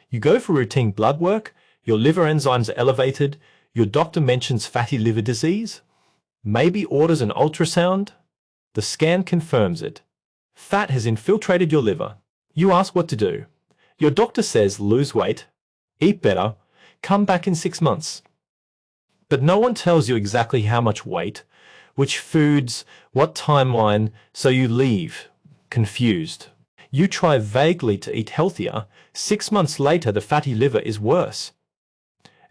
You go for routine blood work, your liver enzymes are elevated, your doctor mentions fatty liver disease, maybe orders an ultrasound. The scan confirms it. Fat has infiltrated your liver. You ask what to do. Your doctor says lose weight, eat better, come back in 6 months. But no one tells you exactly how much weight, which foods, what timeline, so you leave, confused. You try vaguely to eat healthier. 6 months later, the fatty liver is worse.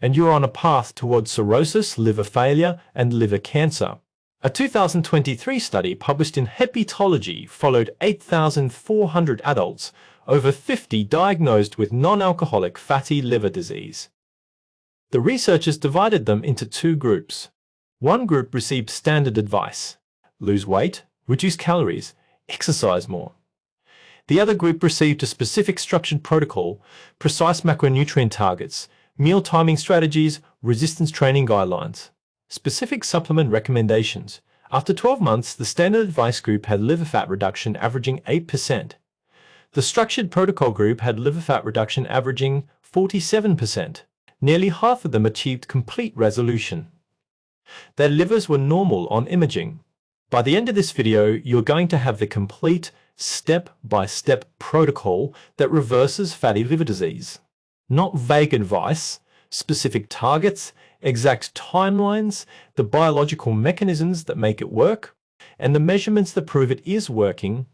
And you're on a path towards cirrhosis, liver failure, and liver cancer. A 2023 study published in Hepatology followed 8,400 adults, over 50 diagnosed with non-alcoholic fatty liver disease. The researchers divided them into 2 groups. One group received standard advice: lose weight, reduce calories, exercise more. The other group received a specific structured protocol, precise macronutrient targets, meal timing strategies, resistance training guidelines, specific supplement recommendations. After 12 months, the standard advice group had liver fat reduction averaging 8%. The structured protocol group had liver fat reduction averaging 47%. Nearly half of them achieved complete resolution. Their livers were normal on imaging. By the end of this video, you're going to have the complete step-by-step protocol that reverses fatty liver disease. Not vague advice, specific targets, exact timelines, the biological mechanisms that make it work, and the measurements that prove it is working.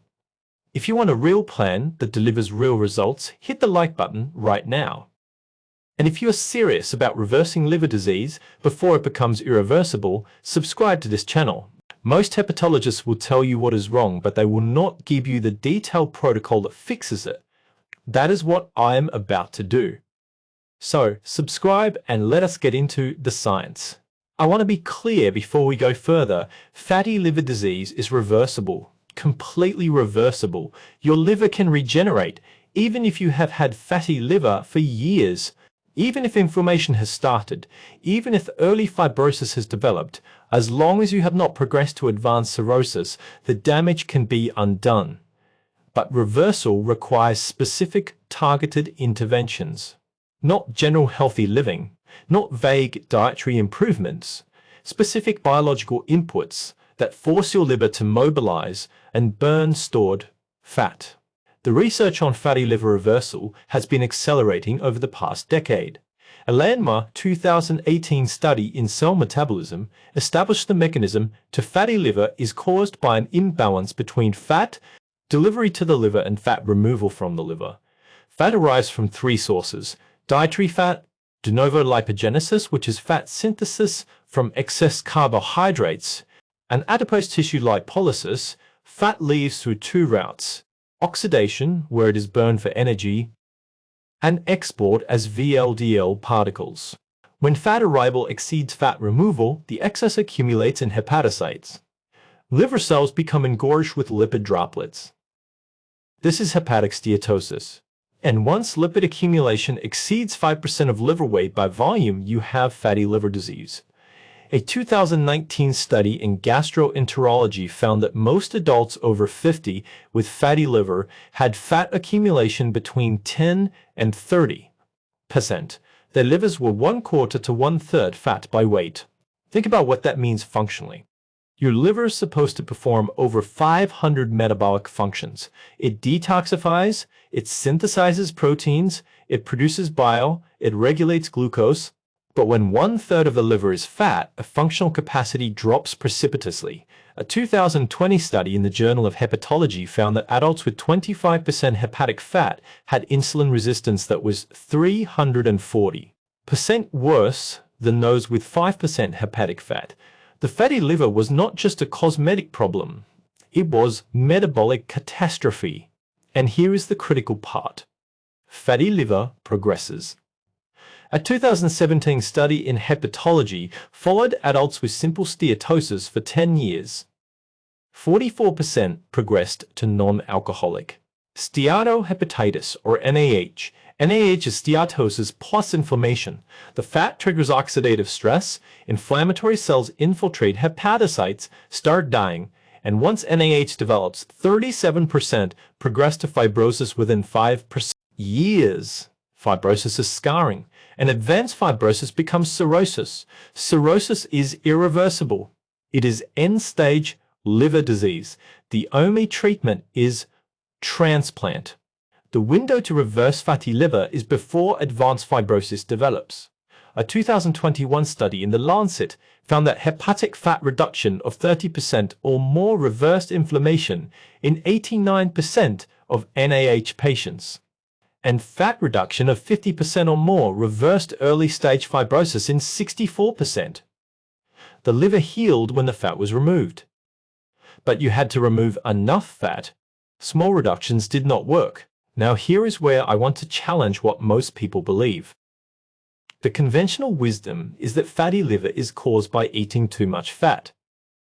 If you want a real plan that delivers real results, hit the like button right now. And if you're serious about reversing liver disease before it becomes irreversible, subscribe to this channel. Most hepatologists will tell you what is wrong, but they will not give you the detailed protocol that fixes it. That is what I'm about to do. So, subscribe and let us get into the science. I want to be clear before we go further. Fatty liver disease is reversible, completely reversible. Your liver can regenerate, even if you have had fatty liver for years. Even if inflammation has started, even if early fibrosis has developed, as long as you have not progressed to advanced cirrhosis, the damage can be undone. But reversal requires specific, targeted interventions. Not general healthy living, not vague dietary improvements, specific biological inputs that force your liver to mobilize and burn stored fat. The research on fatty liver reversal has been accelerating over the past decade. A landmark 2018 study in Cell Metabolism established the mechanism to fatty liver is caused by an imbalance between fat delivery to the liver and fat removal from the liver. Fat arrives from 3 sources: dietary fat, de novo lipogenesis, which is fat synthesis from excess carbohydrates, and adipose tissue lipolysis. Fat leaves through 2 routes: oxidation, where it is burned for energy, and export as VLDL particles. When fat arrival exceeds fat removal, the excess accumulates in hepatocytes. Liver cells become engorged with lipid droplets. This is hepatic steatosis. And once lipid accumulation exceeds 5% of liver weight by volume, you have fatty liver disease. A 2019 study in gastroenterology found that most adults over 50 with fatty liver had fat accumulation between 10 and 30%. Their livers were 1/4 to 1/3 fat by weight. Think about what that means functionally. Your liver is supposed to perform over 500 metabolic functions. It detoxifies, it synthesizes proteins, it produces bile, it regulates glucose. But when 1/3 of the liver is fat, a functional capacity drops precipitously. A 2020 study in the Journal of Hepatology found that adults with 25% hepatic fat had insulin resistance that was 340% worse than those with 5% hepatic fat. The fatty liver was not just a cosmetic problem, it was metabolic catastrophe. And here is the critical part. Fatty liver progresses. A 2017 study in Hepatology followed adults with simple steatosis for 10 years. 44% progressed to non-alcoholic steatohepatitis, or NAH. NAH is steatosis plus inflammation. The fat triggers oxidative stress, inflammatory cells infiltrate hepatocytes, start dying, and once NAH develops, 37% progress to fibrosis within 5% years. Fibrosis is scarring, and advanced fibrosis becomes cirrhosis. Cirrhosis is irreversible. It is end-stage liver disease. The only treatment is transplant. The window to reverse fatty liver is before advanced fibrosis develops. A 2021 study in The Lancet found that hepatic fat reduction of 30% or more reversed inflammation in 89% of NAH patients, and fat reduction of 50% or more reversed early-stage fibrosis in 64%. The liver healed when the fat was removed. But you had to remove enough fat. Small reductions did not work. Now here is where I want to challenge what most people believe. The conventional wisdom is that fatty liver is caused by eating too much fat.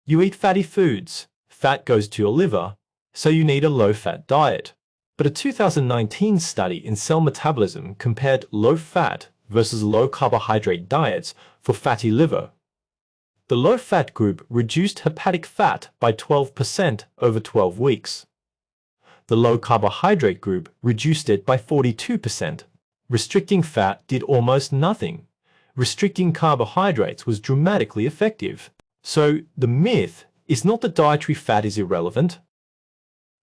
You eat fatty foods, fat goes to your liver, so you need a low-fat diet. But a 2019 study in Cell Metabolism compared low-fat versus low-carbohydrate diets for fatty liver. The low-fat group reduced hepatic fat by 12% over 12 weeks. The low-carbohydrate group reduced it by 42%. Restricting fat did almost nothing. Restricting carbohydrates was dramatically effective. So the myth is not that dietary fat is irrelevant.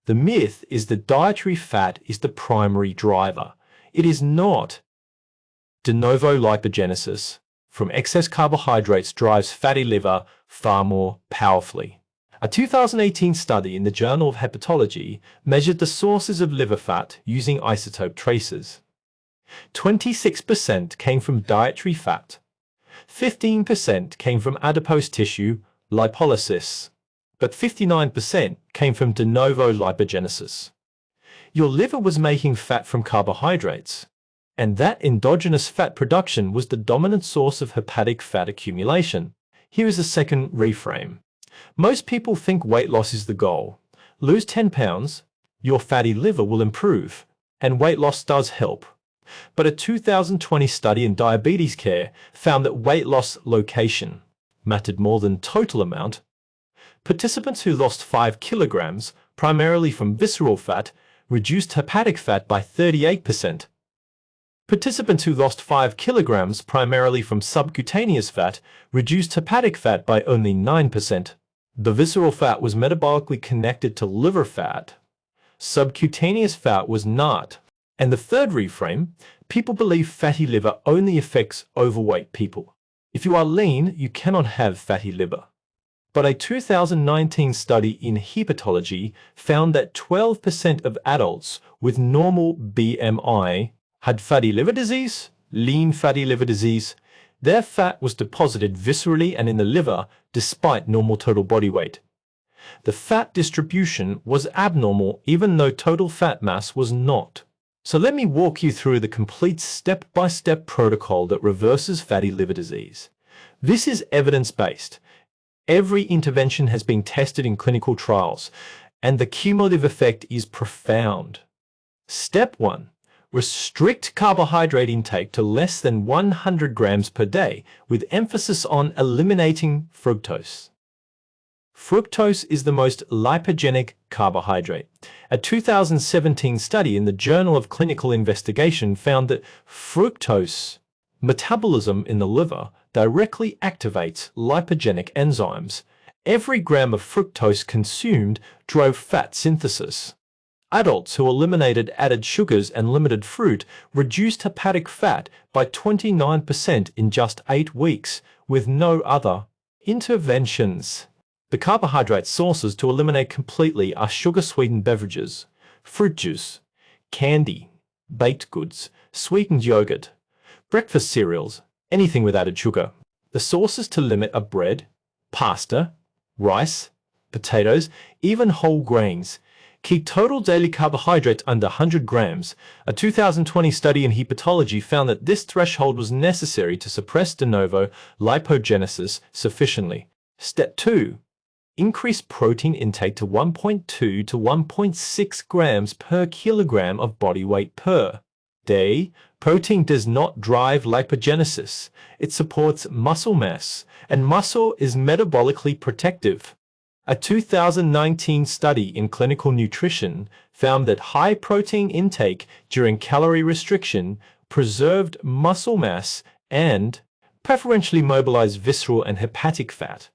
The myth is that dietary fat is the primary driver. It is not. De novo lipogenesis from excess carbohydrates drives fatty liver far more powerfully. A 2018 study in the Journal of Hepatology measured the sources of liver fat using isotope tracers. 26% came from dietary fat. 15% came from adipose tissue, lipolysis, but 59% came from de novo lipogenesis. Your liver was making fat from carbohydrates, and that endogenous fat production was the dominant source of hepatic fat accumulation. Here is a second reframe. Most people think weight loss is the goal. Lose 10 pounds, your fatty liver will improve, and weight loss does help. But a 2020 study in diabetes care found that weight loss location mattered more than total amount. Participants who lost 5 kilograms, primarily from visceral fat, reduced hepatic fat by 38%. Participants who lost 5 kilograms, primarily from subcutaneous fat, reduced hepatic fat by only 9%. The visceral fat was metabolically connected to liver fat. Subcutaneous fat was not. And the third reframe, people believe fatty liver only affects overweight people. If you are lean, you cannot have fatty liver. But a 2019 study in hepatology found that 12% of adults with normal BMI had fatty liver disease, lean fatty liver disease. Their fat was deposited viscerally and in the liver despite normal total body weight. The fat distribution was abnormal even though total fat mass was not. So let me walk you through the complete step-by-step protocol that reverses fatty liver disease. This is evidence-based. Every intervention has been tested in clinical trials, and the cumulative effect is profound. Step 1. Restrict carbohydrate intake to less than 100 grams per day, with emphasis on eliminating fructose. Fructose is the most lipogenic carbohydrate. A 2017 study in the Journal of Clinical Investigation found that fructose metabolism in the liver directly activates lipogenic enzymes. Every gram of fructose consumed drove fat synthesis. Adults who eliminated added sugars and limited fruit reduced hepatic fat by 29% in just 8 weeks, with no other interventions. The carbohydrate sources to eliminate completely are sugar-sweetened beverages, fruit juice, candy, baked goods, sweetened yogurt, breakfast cereals, anything with added sugar. The sources to limit are bread, pasta, rice, potatoes, even whole grains. Keep total daily carbohydrates under 100 grams. A 2020 study in hepatology found that this threshold was necessary to suppress de novo lipogenesis sufficiently. Step 2. Increase protein intake to 1.2 to 1.6 grams per kilogram of body weight per day. Protein does not drive lipogenesis. It supports muscle mass, and muscle is metabolically protective. A 2019 study in clinical nutrition found that high protein intake during calorie restriction preserved muscle mass, and preferentially mobilized visceral and hepatic fat.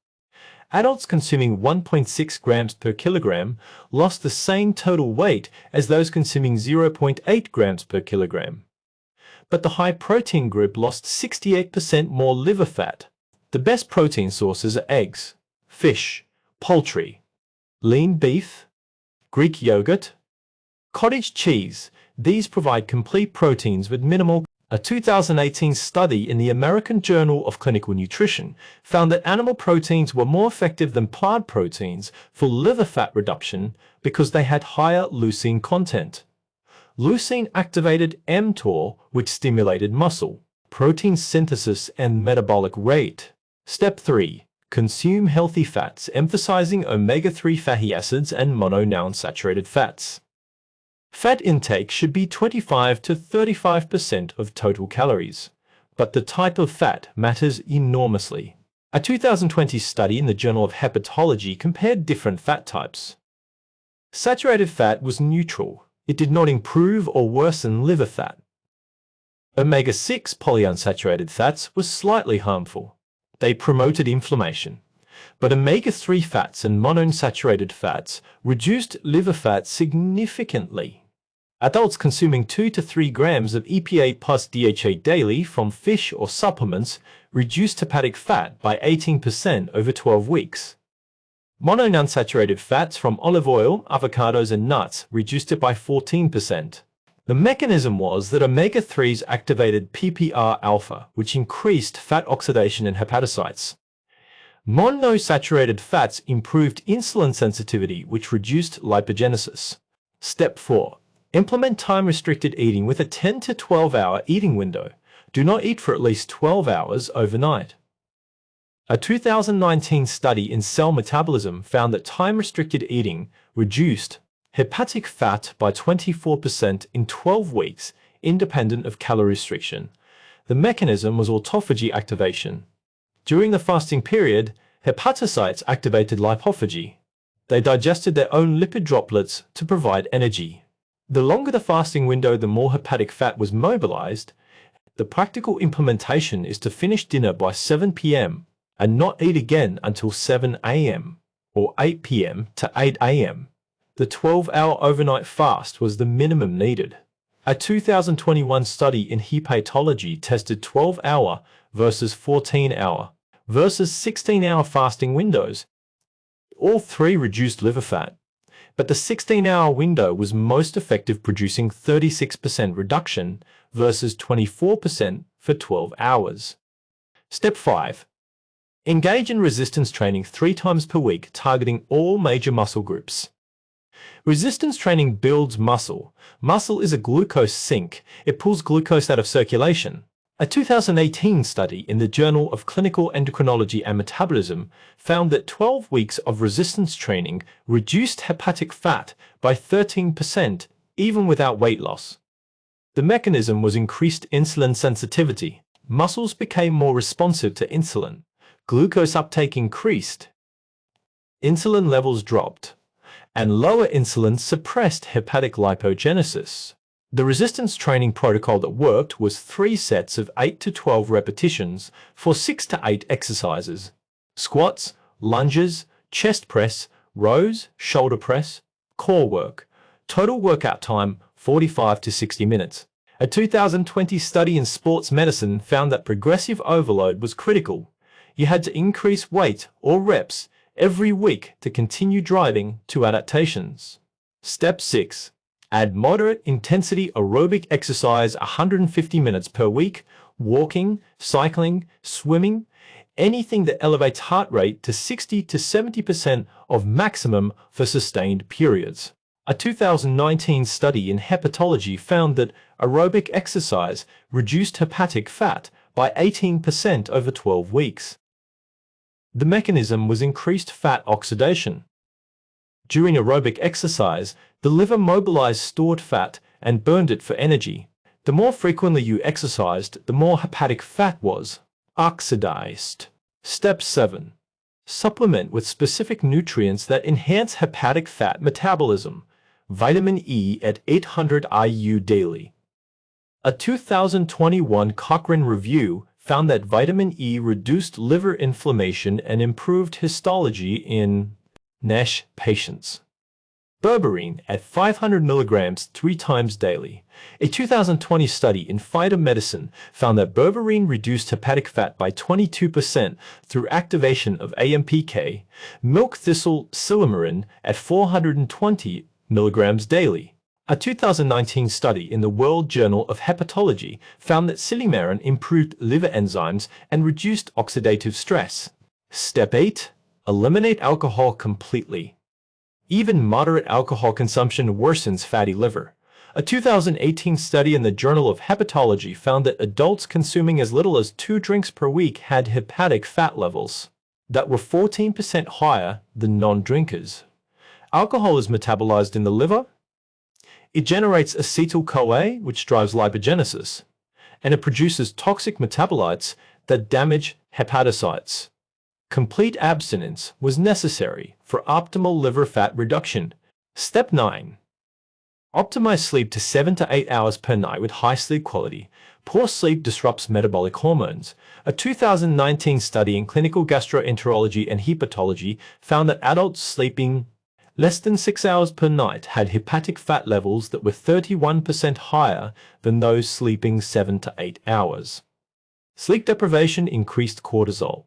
Adults consuming 1.6 grams per kilogram lost the same total weight as those consuming 0.8 grams per kilogram. But the high-protein group lost 68% more liver fat. The best protein sources are eggs, fish, poultry, lean beef, Greek yogurt, cottage cheese. These provide complete proteins with minimal. A 2018 study in the American Journal of Clinical Nutrition found that animal proteins were more effective than plant proteins for liver fat reduction because they had higher leucine content. Leucine activated mTOR, which stimulated muscle, protein synthesis and metabolic rate. Step 3. Consume healthy fats, emphasizing omega-3 fatty acids and monounsaturated fats. Fat intake should be 25 to 35% of total calories, but the type of fat matters enormously. A 2020 study in the Journal of Hepatology compared different fat types. Saturated fat was neutral. It did not improve or worsen liver fat. Omega-6 polyunsaturated fats were slightly harmful. They promoted inflammation. But omega-3 fats and monounsaturated fats reduced liver fat significantly. Adults consuming 2 to 3 grams of EPA plus DHA daily from fish or supplements reduced hepatic fat by 18% over 12 weeks. Monounsaturated fats from olive oil, avocados, and nuts reduced it by 14%. The mechanism was that omega-3s activated PPR-alpha, which increased fat oxidation in hepatocytes. Monounsaturated fats improved insulin sensitivity, which reduced lipogenesis. Step 4. Implement time-restricted eating with a 10 to 12-hour eating window. Do not eat for at least 12 hours overnight. A 2019 study in Cell Metabolism found that time-restricted eating reduced hepatic fat by 24% in 12 weeks, independent of calorie restriction. The mechanism was autophagy activation. During the fasting period, hepatocytes activated lipophagy. They digested their own lipid droplets to provide energy. The longer the fasting window, the more hepatic fat was mobilized. The practical implementation is to finish dinner by 7 p.m. and not eat again until 7 a.m. or 8 p.m. to 8 a.m. The 12-hour overnight fast was the minimum needed. A 2021 study in hepatology tested 12-hour versus 14-hour versus 16-hour fasting windows. All three reduced liver fat, but the 16-hour window was most effective, producing 36% reduction versus 24% for 12 hours. Step 5. Engage in resistance training 3 times per week, targeting all major muscle groups. Resistance training builds muscle. Muscle is a glucose sink. It pulls glucose out of circulation. A 2018 study in the Journal of Clinical Endocrinology and Metabolism found that 12 weeks of resistance training reduced hepatic fat by 13%, even without weight loss. The mechanism was increased insulin sensitivity. Muscles became more responsive to insulin. Glucose uptake increased. Insulin levels dropped, and lower insulin suppressed hepatic lipogenesis. The resistance training protocol that worked was 3 sets of 8 to 12 repetitions for 6 to 8 exercises: squats, lunges, chest press, rows, shoulder press, core work. Total workout time 45 to 60 minutes. A 2020 study in sports medicine found that progressive overload was critical. You had to increase weight or reps every week to continue driving to adaptations. Step 6. Add moderate intensity aerobic exercise 150 minutes per week, walking, cycling, swimming, anything that elevates heart rate to 60 to 70% of maximum for sustained periods. A 2019 study in hepatology found that aerobic exercise reduced hepatic fat by 18% over 12 weeks. The mechanism was increased fat oxidation. During aerobic exercise, the liver mobilized stored fat and burned it for energy. The more frequently you exercised, the more hepatic fat was oxidized. Step 7. Supplement with specific nutrients that enhance hepatic fat metabolism. Vitamin E at 800 IU daily. A 2021 Cochrane review found that vitamin E reduced liver inflammation and improved histology in NASH patients. Berberine at 500 milligrams 3 times daily. A 2020 study in phytomedicine found that berberine reduced hepatic fat by 22% through activation of AMPK, milk thistle silymarin at 420 milligrams daily. A 2019 study in the World Journal of Hepatology found that silymarin improved liver enzymes and reduced oxidative stress. Step 8. Eliminate alcohol completely. Even moderate alcohol consumption worsens fatty liver. A 2018 study in the Journal of Hepatology found that adults consuming as little as 2 drinks per week had hepatic fat levels that were 14% higher than non-drinkers. Alcohol is metabolized in the liver. It generates acetyl-CoA, which drives lipogenesis, and it produces toxic metabolites that damage hepatocytes. Complete abstinence was necessary for optimal liver fat reduction. Step 9. Optimize sleep to 7 to 8 hours per night with high sleep quality. Poor sleep disrupts metabolic hormones. A 2019 study in clinical gastroenterology and hepatology found that adults sleeping less than 6 hours per night had hepatic fat levels that were 31% higher than those sleeping 7 to 8 hours. Sleep deprivation increased cortisol.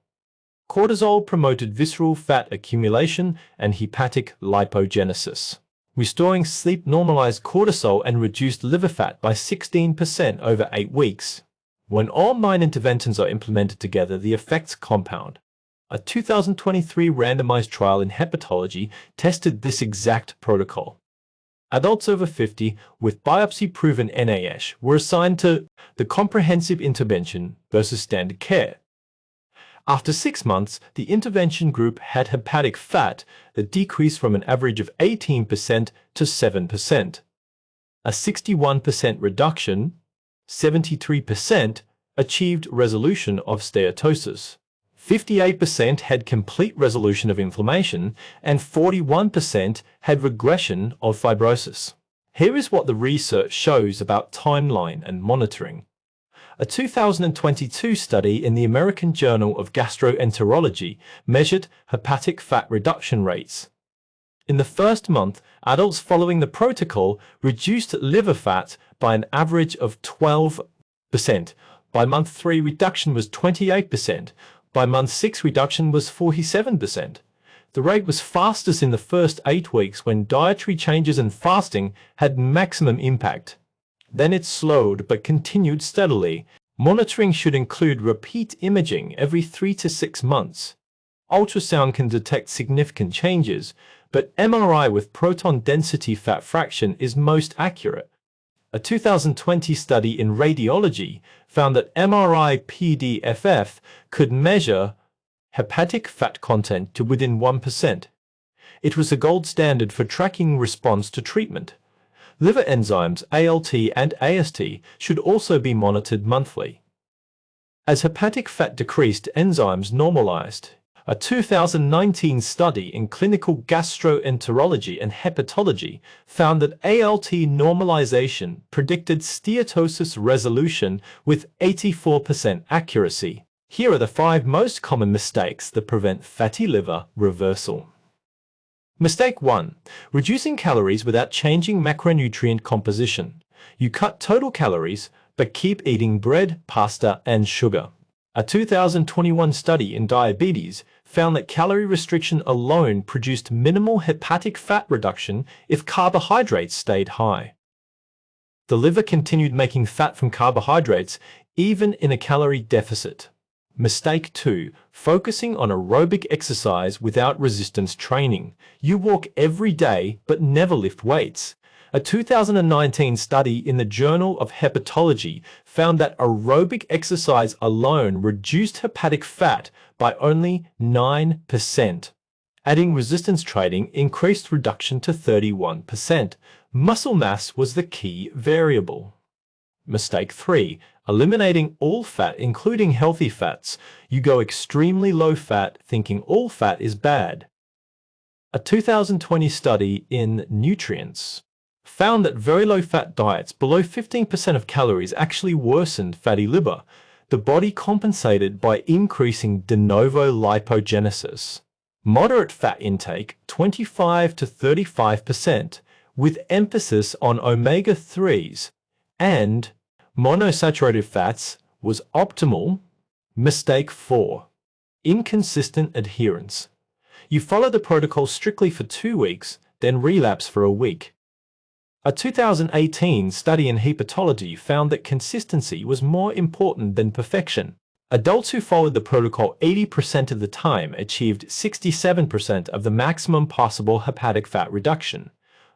Cortisol promoted visceral fat accumulation and hepatic lipogenesis. Restoring sleep normalized cortisol and reduced liver fat by 16% over 8 weeks. When all 9 interventions are implemented together, the effects compound. A 2023 randomized trial in hepatology tested this exact protocol. Adults over 50 with biopsy-proven NASH were assigned to the comprehensive intervention versus standard care. After 6 months, the intervention group had hepatic fat that decreased from an average of 18% to 7%. A 61% reduction, 73%, achieved resolution of steatosis. 58% had complete resolution of inflammation, and 41% had regression of fibrosis. Here is what the research shows about timeline and monitoring. A 2022 study in the American Journal of Gastroenterology measured hepatic fat reduction rates. In the first month, adults following the protocol reduced liver fat by an average of 12%. By month 3, reduction was 28%. By month 6, reduction was 47%. The rate was fastest in the first 8 weeks when dietary changes and fasting had maximum impact. Then it slowed but continued steadily. Monitoring should include repeat imaging every 3 to 6 months. Ultrasound can detect significant changes, but MRI with proton density fat fraction is most accurate. A 2020 study in radiology found that MRI-PDFF could measure hepatic fat content to within 1%. It was the gold standard for tracking response to treatment. Liver enzymes ALT and AST should also be monitored monthly. As hepatic fat decreased, enzymes normalized. A 2019 study in clinical gastroenterology and hepatology found that ALT normalization predicted steatosis resolution with 84% accuracy. Here are the 5 most common mistakes that prevent fatty liver reversal. Mistake 1. Reducing calories without changing macronutrient composition. You cut total calories, but keep eating bread, pasta, and sugar. A 2021 study in diabetes found that calorie restriction alone produced minimal hepatic fat reduction if carbohydrates stayed high. The liver continued making fat from carbohydrates even in a calorie deficit. Mistake 2. Focusing on aerobic exercise without resistance training. You walk every day but never lift weights. A 2019 study in the Journal of Hepatology found that aerobic exercise alone reduced hepatic fat by only 9%. Adding resistance training increased reduction to 31%. Muscle mass was the key variable. Mistake 3. Eliminating all fat, including healthy fats. You go extremely low fat, thinking all fat is bad. A 2020 study in Nutrients found that very low-fat diets below 15% of calories actually worsened fatty liver. The body compensated by increasing de novo lipogenesis. Moderate fat intake, 25 to 35%, with emphasis on omega-3s and monosaturated fats, was optimal. Mistake 4. Inconsistent adherence. You follow the protocol strictly for 2 weeks, then relapse for a week. A 2018 study in hepatology found that consistency was more important than perfection. Adults who followed the protocol 80% of the time achieved 67% of the maximum possible hepatic fat reduction.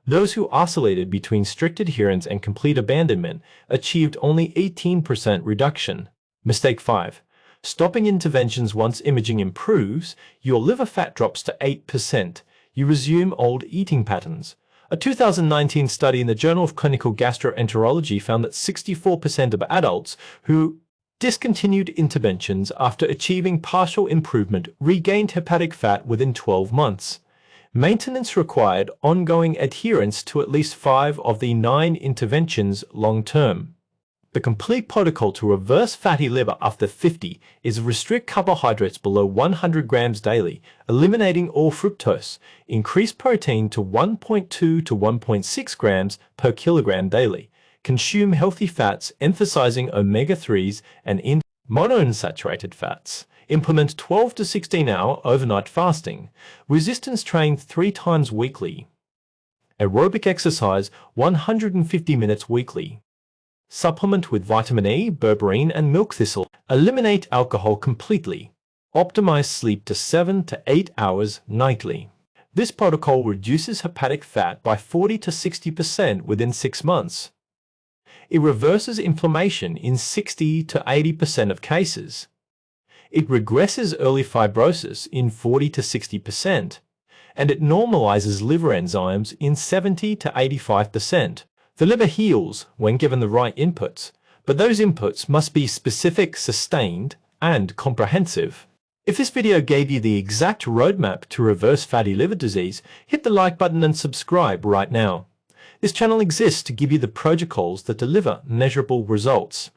Those who oscillated between strict adherence and complete abandonment achieved only 18% reduction. Mistake 5. Stopping interventions once imaging improves, your liver fat drops to 8%. You resume old eating patterns. A 2019 study in the Journal of Clinical Gastroenterology found that 64% of adults who discontinued interventions after achieving partial improvement regained hepatic fat within 12 months. Maintenance required ongoing adherence to at least 5 of the 9 interventions long-term. The complete protocol to reverse fatty liver after 50 is restrict carbohydrates below 100 grams daily, eliminating all fructose, increase protein to 1.2 to 1.6 grams per kilogram daily, consume healthy fats emphasizing omega-3s and monounsaturated fats, implement 12 to 16 hour overnight fasting, resistance train 3 times weekly, aerobic exercise 150 minutes weekly, supplement with vitamin E, berberine, and milk thistle, eliminate alcohol completely, optimize sleep to 7 to 8 hours nightly. This protocol reduces hepatic fat by 40 to 60% within 6 months. It reverses inflammation in 60 to 80% of cases. It regresses early fibrosis in 40 to 60%, and it normalizes liver enzymes in 70 to 85%. The liver heals when given the right inputs, but those inputs must be specific, sustained, and comprehensive. If this video gave you the exact roadmap to reverse fatty liver disease, hit the like button and subscribe right now. This channel exists to give you the protocols that deliver measurable results.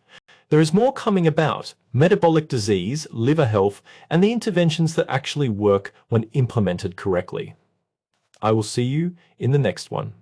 There is more coming about metabolic disease, liver health, and the interventions that actually work when implemented correctly. I will see you in the next one.